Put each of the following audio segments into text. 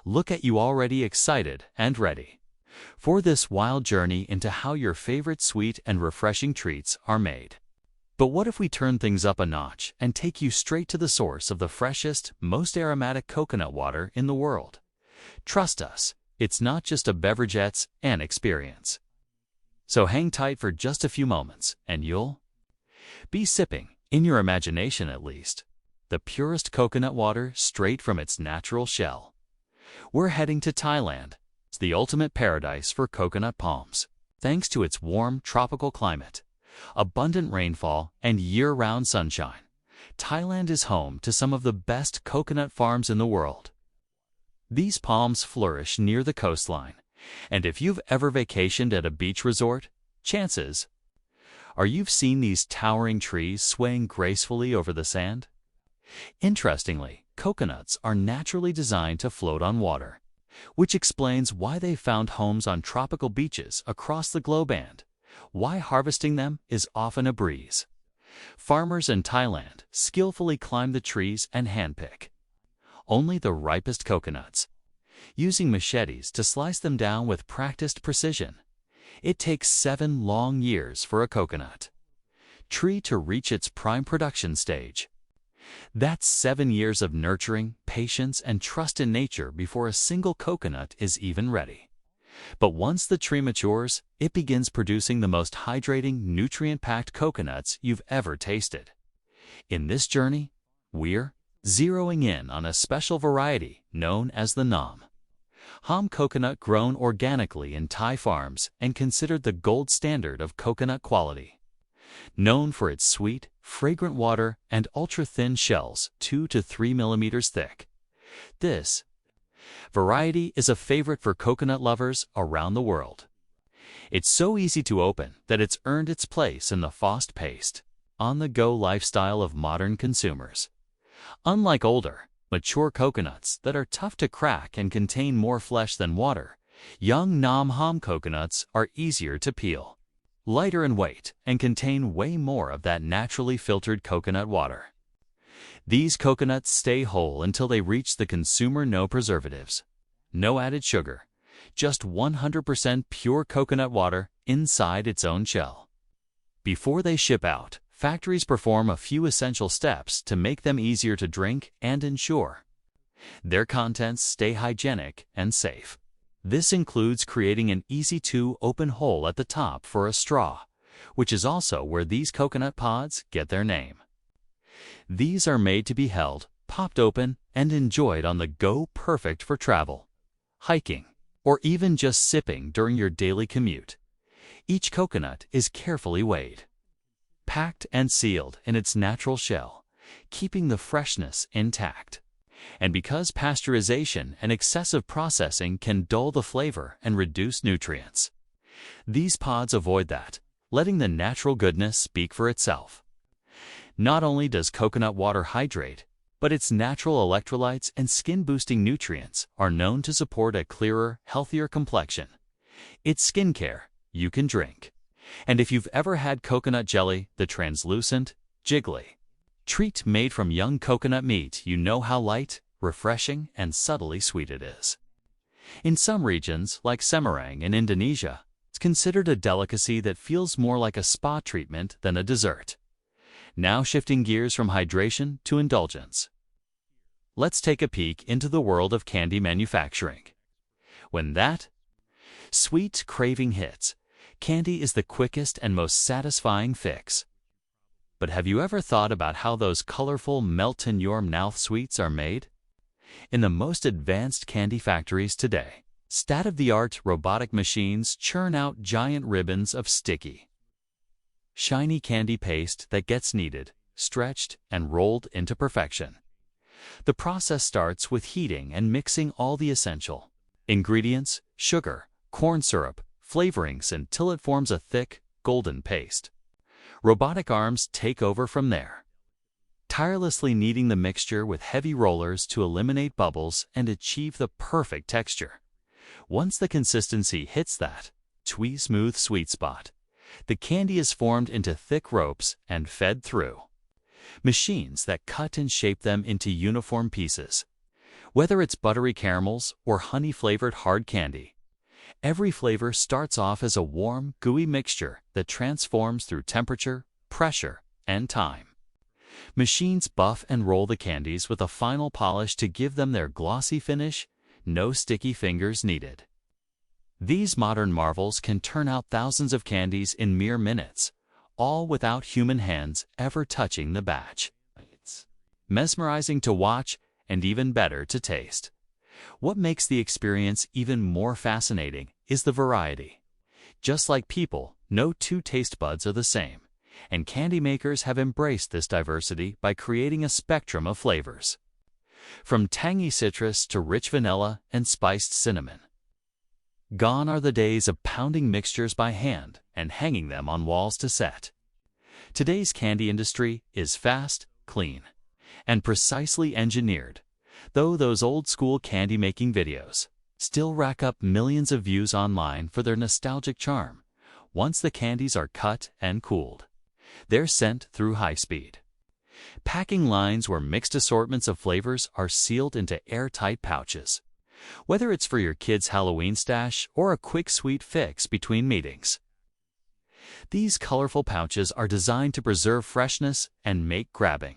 Look at you already excited and ready for this wild journey into how your favorite sweet and refreshing treats are made. But what if we turn things up a notch and take you straight to the source of the freshest, most aromatic coconut water in the world? Trust us, it's not just a beverage, it's an experience. So hang tight for just a few moments and you'll be sipping, in your imagination at least, the purest coconut water straight from its natural shell. We're heading to Thailand. It's the ultimate paradise for coconut palms. Thanks to its warm, tropical climate, abundant rainfall, and year-round sunshine, Thailand is home to some of the best coconut farms in the world. These palms flourish near the coastline, and if you've ever vacationed at a beach resort, chances are you've seen these towering trees swaying gracefully over the sand. Interestingly, coconuts are naturally designed to float on water, which explains why they've found homes on tropical beaches across the globe and why harvesting them is often a breeze. Farmers in Thailand skillfully climb the trees and handpick only the ripest coconuts, using machetes to slice them down with practiced precision. It takes 7 long years for a coconut tree to reach its prime production stage. That's 7 years of nurturing, patience, and trust in nature before a single coconut is even ready. But once the tree matures, it begins producing the most hydrating, nutrient-packed coconuts you've ever tasted. In this journey, we're zeroing in on a special variety known as the Nam Ham coconut, grown organically in Thai farms and considered the gold standard of coconut quality. Known for its sweet, fragrant water and ultra-thin shells 2 to 3 millimeters thick, this variety is a favorite for coconut lovers around the world. It's so easy to open that it's earned its place in the fast-paced, on-the-go lifestyle of modern consumers. Unlike older, mature coconuts that are tough to crack and contain more flesh than water, young Nam Ham coconuts are easier to peel, lighter in weight, and contain way more of that naturally filtered coconut water. These coconuts stay whole until they reach the consumer. No preservatives, no added sugar, just 100% pure coconut water inside its own shell. Before they ship out, factories perform a few essential steps to make them easier to drink and ensure their contents stay hygienic and safe. This includes creating an easy-to-open hole at the top for a straw, which is also where these coconut pods get their name. These are made to be held, popped open, and enjoyed on the go, perfect for travel, hiking, or even just sipping during your daily commute. Each coconut is carefully weighed, packed and sealed in its natural shell, keeping the freshness intact. And because pasteurization and excessive processing can dull the flavor and reduce nutrients, these pods avoid that, letting the natural goodness speak for itself. Not only does coconut water hydrate, but its natural electrolytes and skin-boosting nutrients are known to support a clearer, healthier complexion. It's skincare you can drink. And if you've ever had coconut jelly, the translucent, jiggly treat made from young coconut meat, you know how light, refreshing, and subtly sweet it is. In some regions, like Semarang in Indonesia, it's considered a delicacy that feels more like a spa treatment than a dessert. Now shifting gears from hydration to indulgence, let's take a peek into the world of candy manufacturing. When that sweet craving hits, candy is the quickest and most satisfying fix. But have you ever thought about how those colorful melt-in-your-mouth sweets are made? In the most advanced candy factories today, state-of-the-art robotic machines churn out giant ribbons of sticky, shiny candy paste that gets kneaded, stretched, and rolled into perfection. The process starts with heating and mixing all the essential ingredients, sugar, corn syrup, flavorings until it forms a thick, golden paste. Robotic arms take over from there, tirelessly kneading the mixture with heavy rollers to eliminate bubbles and achieve the perfect texture. Once the consistency hits that smooth sweet spot, the candy is formed into thick ropes and fed through machines that cut and shape them into uniform pieces. Whether it's buttery caramels or honey-flavored hard candy, every flavor starts off as a warm, gooey mixture that transforms through temperature, pressure, and time. Machines buff and roll the candies with a final polish to give them their glossy finish, no sticky fingers needed. These modern marvels can turn out thousands of candies in mere minutes, all without human hands ever touching the batch. It's mesmerizing to watch and even better to taste. What makes the experience even more fascinating is the variety. Just like people, no two taste buds are the same, and candy makers have embraced this diversity by creating a spectrum of flavors. From tangy citrus to rich vanilla and spiced cinnamon. Gone are the days of pounding mixtures by hand and hanging them on walls to set. Today's candy industry is fast, clean, and precisely engineered, though those old-school candy-making videos still rack up millions of views online for their nostalgic charm. Once the candies are cut and cooled, they're sent through high speed packing lines where mixed assortments of flavors are sealed into airtight pouches. Whether it's for your kid's Halloween stash or a quick sweet fix between meetings, these colorful pouches are designed to preserve freshness and make grabbing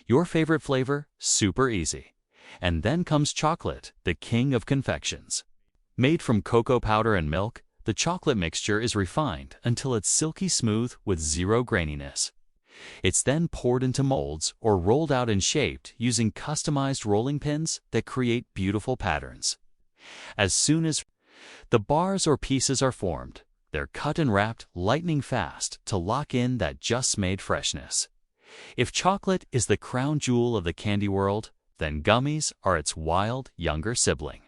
your favorite flavor super easy. And then comes chocolate, the king of confections. Made from cocoa powder and milk, the chocolate mixture is refined until it's silky smooth with zero graininess. It's then poured into molds or rolled out and shaped using customized rolling pins that create beautiful patterns. As soon as the bars or pieces are formed, they're cut and wrapped lightning fast to lock in that just-made freshness. If chocolate is the crown jewel of the candy world, then gummies are its wild, younger sibling.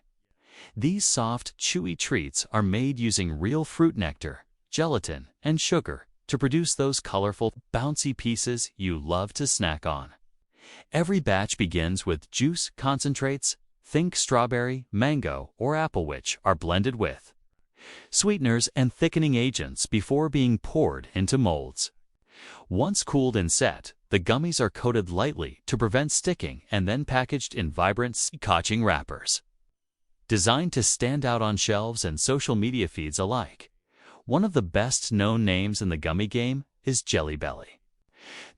These soft, chewy treats are made using real fruit nectar, gelatin, and sugar to produce those colorful, bouncy pieces you love to snack on. Every batch begins with juice concentrates, think strawberry, mango, or apple, which are blended with sweeteners and thickening agents before being poured into molds. Once cooled and set, the gummies are coated lightly to prevent sticking and then packaged in vibrant, scotching wrappers. Designed to stand out on shelves and social media feeds alike, one of the best-known names in the gummy game is Jelly Belly.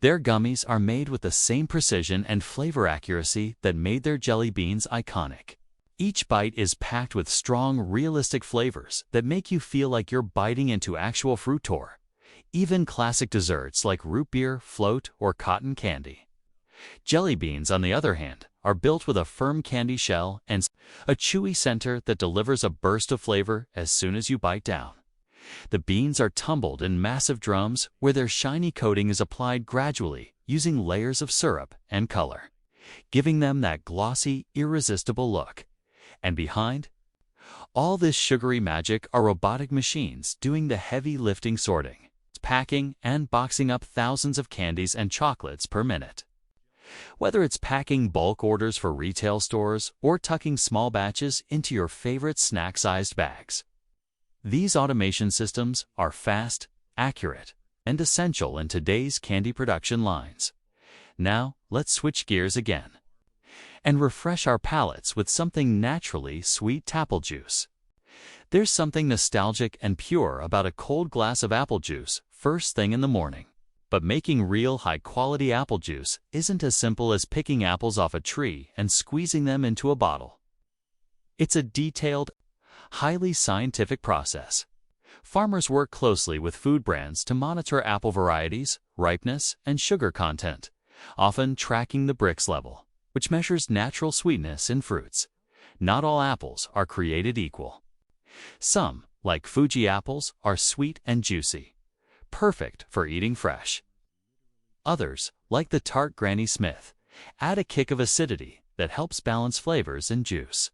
Their gummies are made with the same precision and flavor accuracy that made their jelly beans iconic. Each bite is packed with strong, realistic flavors that make you feel like you're biting into actual fruitor. Even classic desserts like root beer, float, or cotton candy. Jelly beans, on the other hand, are built with a firm candy shell and a chewy center that delivers a burst of flavor as soon as you bite down. The beans are tumbled in massive drums where their shiny coating is applied gradually using layers of syrup and color, giving them that glossy, irresistible look. And behind all this sugary magic are robotic machines doing the heavy lifting, sorting, packing, and boxing up thousands of candies and chocolates per minute. Whether it's packing bulk orders for retail stores or tucking small batches into your favorite snack-sized bags, these automation systems are fast, accurate, and essential in today's candy production lines. Now, let's switch gears again and refresh our palates with something naturally sweet: apple juice. There's something nostalgic and pure about a cold glass of apple juice first thing in the morning. But making real high-quality apple juice isn't as simple as picking apples off a tree and squeezing them into a bottle. It's a detailed, highly scientific process. Farmers work closely with food brands to monitor apple varieties, ripeness, and sugar content, often tracking the Brix level, which measures natural sweetness in fruits. Not all apples are created equal. Some, like Fuji apples, are sweet and juicy, perfect for eating fresh. Others, like the tart Granny Smith, add a kick of acidity that helps balance flavors in juice.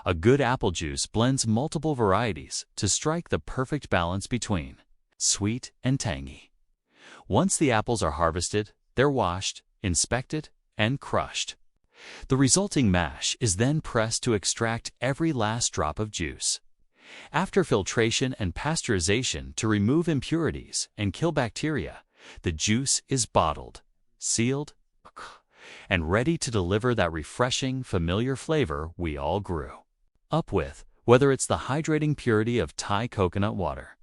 A good apple juice blends multiple varieties to strike the perfect balance between sweet and tangy. Once the apples are harvested, they're washed, inspected, and crushed. The resulting mash is then pressed to extract every last drop of juice. After filtration and pasteurization to remove impurities and kill bacteria, the juice is bottled, sealed, and ready to deliver that refreshing, familiar flavor we all grew up with, whether it's the hydrating purity of Thai coconut water,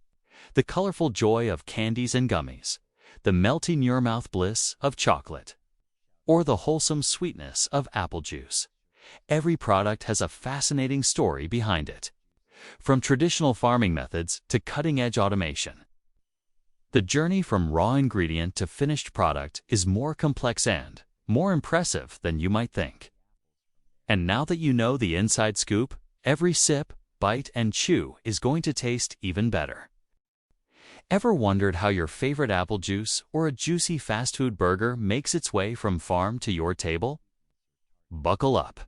the colorful joy of candies and gummies, the melty near-mouth bliss of chocolate, or the wholesome sweetness of apple juice. Every product has a fascinating story behind it, from traditional farming methods to cutting-edge automation. The journey from raw ingredient to finished product is more complex and more impressive than you might think. And now that you know the inside scoop, every sip, bite, and chew is going to taste even better. Ever wondered how your favorite apple juice or a juicy fast food burger makes its way from farm to your table? Buckle up,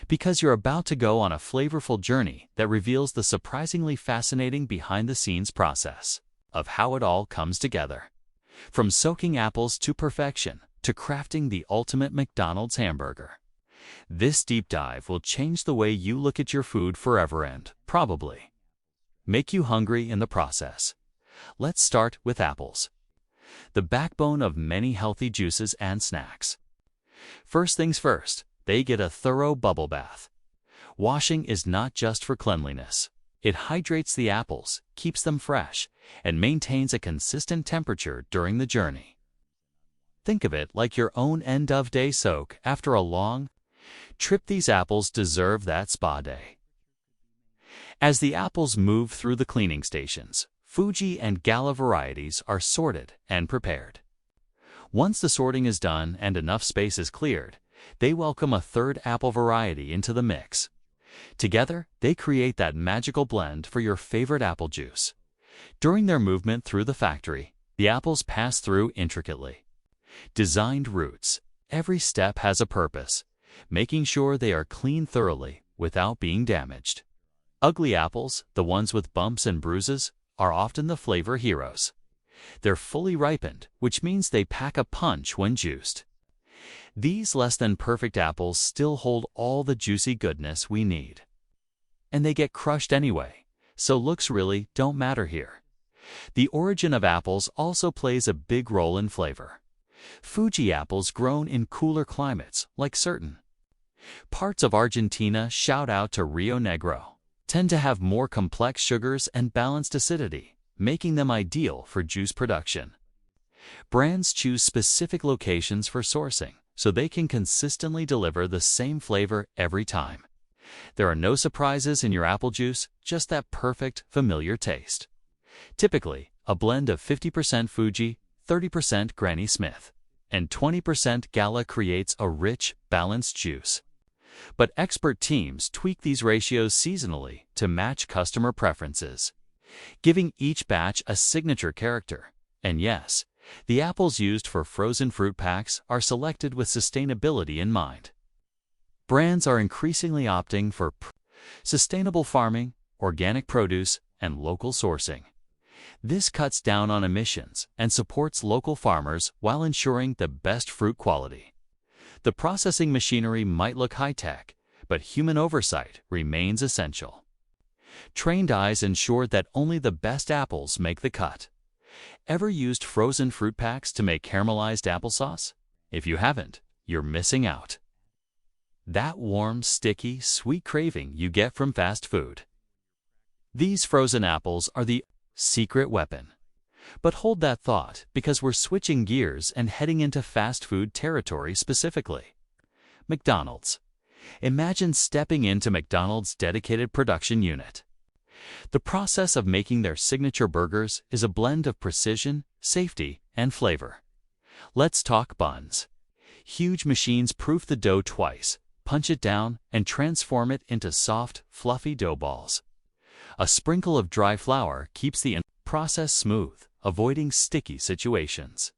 because you're about to go on a flavorful journey that reveals the surprisingly fascinating behind-the-scenes process of how it all comes together. From soaking apples to perfection, to crafting the ultimate McDonald's hamburger. This deep dive will change the way you look at your food forever and, probably, make you hungry in the process. Let's start with apples, the backbone of many healthy juices and snacks. First things first, they get a thorough bubble bath. Washing is not just for cleanliness. It hydrates the apples, keeps them fresh, and maintains a consistent temperature during the journey. Think of it like your own end-of-day soak after a long trip. These apples deserve that spa day. As the apples move through the cleaning stations, Fuji and Gala varieties are sorted and prepared. Once the sorting is done and enough space is cleared, they welcome a third apple variety into the mix. Together, they create that magical blend for your favorite apple juice. During their movement through the factory, the apples pass through intricately designed routes. Every step has a purpose, making sure they are cleaned thoroughly without being damaged. Ugly apples, the ones with bumps and bruises, are often the flavor heroes. They're fully ripened, which means they pack a punch when juiced. These less-than-perfect apples still hold all the juicy goodness we need. And they get crushed anyway, so looks really don't matter here. The origin of apples also plays a big role in flavor. Fuji apples grown in cooler climates, like certain parts of Argentina, shout out to Rio Negro, tend to have more complex sugars and balanced acidity, making them ideal for juice production. Brands choose specific locations for sourcing, so they can consistently deliver the same flavor every time. There are no surprises in your apple juice, just that perfect, familiar taste. Typically, a blend of 50% Fuji, 30% Granny Smith, and 20% Gala creates a rich, balanced juice. But expert teams tweak these ratios seasonally to match customer preferences, giving each batch a signature character. And yes, the apples used for frozen fruit packs are selected with sustainability in mind. Brands are increasingly opting for sustainable farming, organic produce, and local sourcing. This cuts down on emissions and supports local farmers while ensuring the best fruit quality. The processing machinery might look high-tech, but human oversight remains essential. Trained eyes ensure that only the best apples make the cut. Ever used frozen fruit packs to make caramelized applesauce? If you haven't, you're missing out. That warm, sticky, sweet craving you get from fast food. These frozen apples are the secret weapon. But hold that thought, because we're switching gears and heading into fast food territory specifically. McDonald's. Imagine stepping into McDonald's dedicated production unit. The process of making their signature burgers is a blend of precision, safety, and flavor. Let's talk buns. Huge machines proof the dough twice, punch it down, and transform it into soft, fluffy dough balls. A sprinkle of dry flour keeps the process smooth, avoiding sticky situations.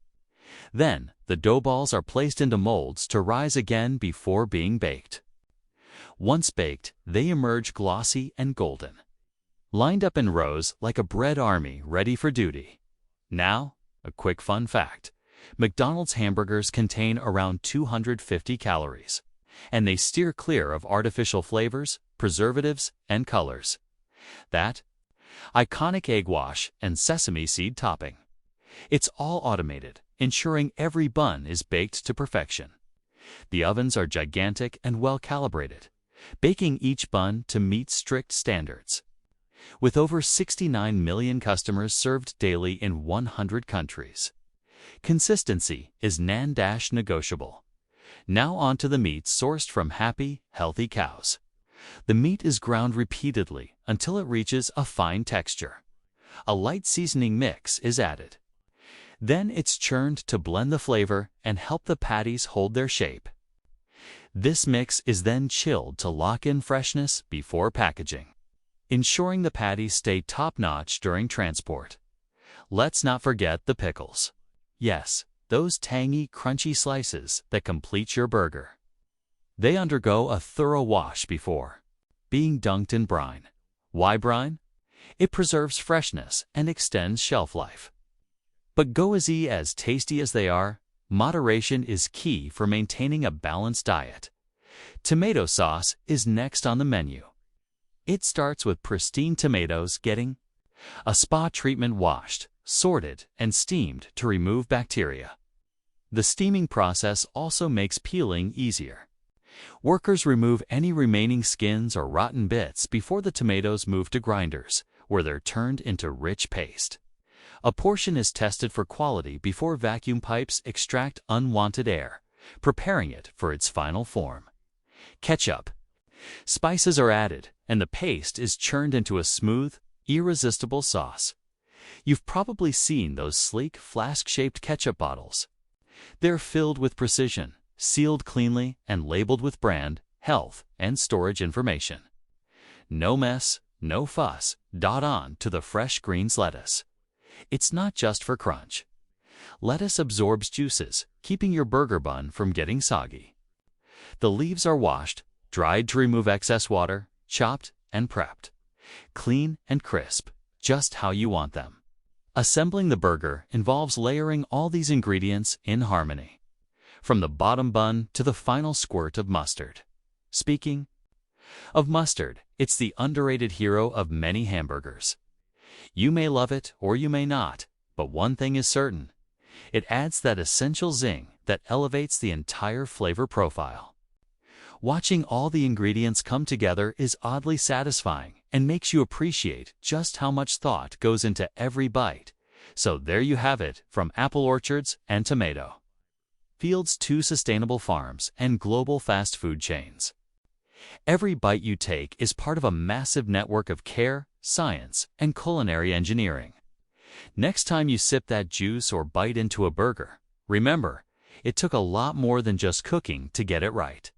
Then, the dough balls are placed into molds to rise again before being baked. Once baked, they emerge glossy and golden, lined up in rows like a bread army ready for duty. Now, a quick fun fact. McDonald's hamburgers contain around 250 calories, and they steer clear of artificial flavors, preservatives, and colors. That iconic egg wash and sesame seed topping. It's all automated, ensuring every bun is baked to perfection. The ovens are gigantic and well-calibrated, baking each bun to meet strict standards. With over 69 million customers served daily in 100 countries. Consistency is non-negotiable. Now on to the meat sourced from happy, healthy cows. The meat is ground repeatedly until it reaches a fine texture. A light seasoning mix is added. Then it's churned to blend the flavor and help the patties hold their shape. This mix is then chilled to lock in freshness before packaging, ensuring the patties stay top-notch during transport. Let's not forget the pickles. Yes, those tangy, crunchy slices that complete your burger. They undergo a thorough wash before being dunked in brine. Why brine? It preserves freshness and extends shelf life. But go as tasty as they are, moderation is key for maintaining a balanced diet. Tomato sauce is next on the menu. It starts with pristine tomatoes getting a spa treatment, washed, sorted, and steamed to remove bacteria. The steaming process also makes peeling easier. Workers remove any remaining skins or rotten bits before the tomatoes move to grinders, where they're turned into rich paste. A portion is tested for quality before vacuum pipes extract unwanted air, preparing it for its final form. Ketchup. Spices are added, and the paste is churned into a smooth, irresistible sauce. You've probably seen those sleek, flask-shaped ketchup bottles. They're filled with precision, sealed cleanly, and labeled with brand, health, and storage information. No mess, no fuss, on to the fresh greens lettuce. It's not just for crunch. Lettuce absorbs juices, keeping your burger bun from getting soggy. The leaves are washed, dried to remove excess water, chopped and prepped. Clean and crisp, just how you want them. Assembling the burger involves layering all these ingredients in harmony, from the bottom bun to the final squirt of mustard. Speaking of mustard, it's the underrated hero of many hamburgers. You may love it or you may not, but one thing is certain. It adds that essential zing that elevates the entire flavor profile. Watching all the ingredients come together is oddly satisfying and makes you appreciate just how much thought goes into every bite. So there you have it, from apple orchards and tomato fields to sustainable farms and global fast food chains. Every bite you take is part of a massive network of care, science, and culinary engineering. Next time you sip that juice or bite into a burger, remember, it took a lot more than just cooking to get it right.